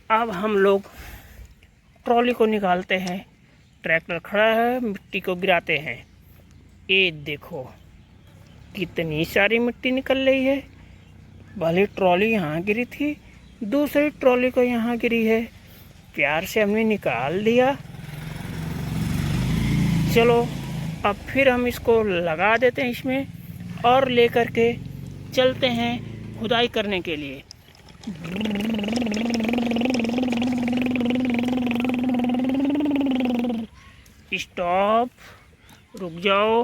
अब हम लोग ट्रॉली को निकालते हैं। ट्रैक्टर खड़ा है, मिट्टी को गिराते हैं। ये देखो कितनी सारी मिट्टी निकल रही है। भले ट्रॉली यहाँ गिरी थी, दूसरी ट्रॉली को यहाँ गिरी है। प्यार से हमने निकाल दिया। चलो अब फिर हम इसको लगा देते हैं इसमें और लेकर के चलते हैं खुदाई करने के लिए। स्टॉप, रुक जाओ।